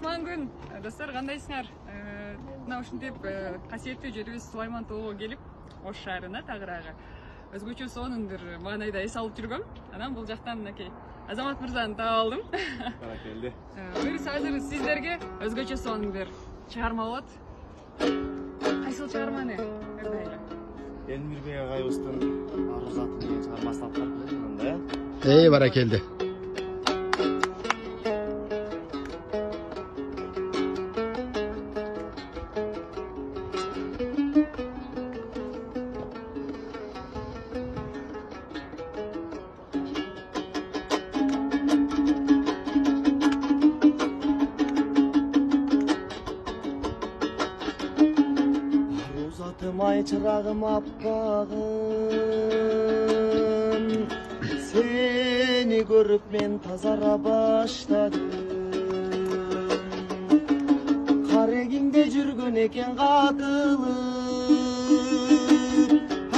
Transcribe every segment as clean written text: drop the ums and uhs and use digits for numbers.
Кутман күн, достар, кандайсыңар? Мына ушинтип касиеттүү жерибиз Сулайман тоого келип, Ош шаарына тагыраагы өзгөчө сонун бир маанайда эс алып жүргөм. Анан бул жактан мынакей Азамат мырзаны таап алдым. Баракелди. Буюрса азыр сиздерге өзгөчө сонун бир чыгарма болот. Кайсыл чыгарманы? Элмирбек агайыбыздын Арыз аты деген чыгармасын алып барып келдим. Баракелди. Ay çırağım appağım, seni görüp men tazara başladım. Kareginde жүргөн eken katılıp,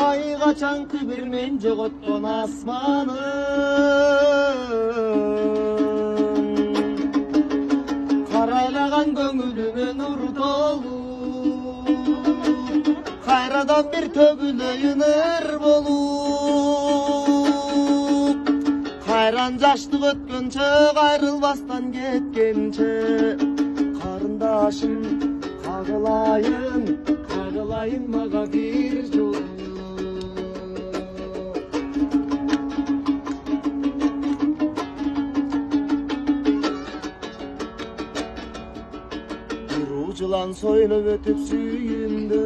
ay kaçan kıbir men jogotton asmanım. Karaylagan göңүлүмө nur dolu, Kayradan bir tөгülöйүн ыр bolup, Kayran жаштык өткөнчө, кайрылбастан кеткенче, Карындашым кагылайын, кагылайын мага бир жолу. Бир жылан сойлоп өтүп сүйүндүм,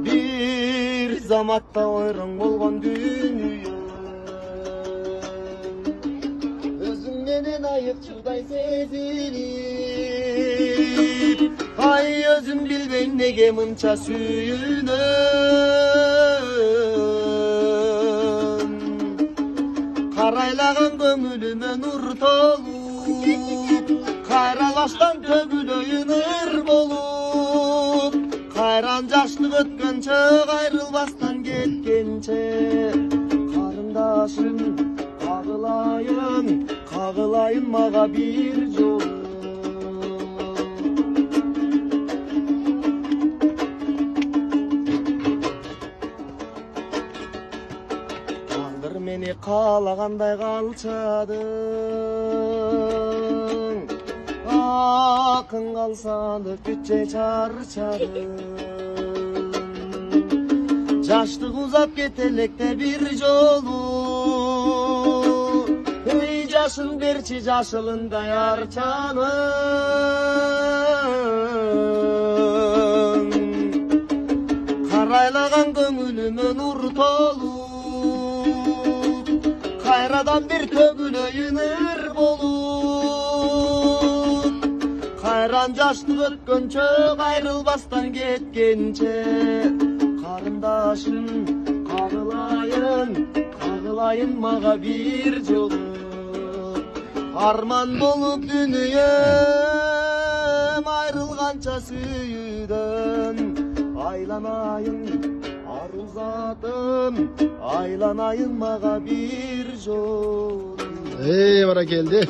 bir zamatta oyran болгон dünya. Özüm menen ayıp çırday sezilip, ay özüm bilbeyim nege mınça sүйүнөm. Karaylagan göңүлүмө nur tolup, Kayralashtan tөгülöйүн ыр bolup, Kayran жаштык өткөнчө, кайрылбастан кеткенче, Карындашым кагылайын, кагылайын мага бир жолу. Тагдыр мени каалагандай калчадың, Akın kalsandı bütçe çarçarım. Yaşlık uzap getelekte bir jolu, Ey yaşın berçi yaşılında yar canım. Karaylagan göңүлүмө nur tolup, Kayradan bir tөгülöйүн ыр bolup, Kayran жаштык өткөнчө, кайрылбастан кеткенче, Карындашым кагылайын, кагылайын мага бир жолу. Арман болуп дүнүйөм, айрылганча сүйүүдөн, Айланайын ару затым, айланайын мага бир жолу. Баракелди.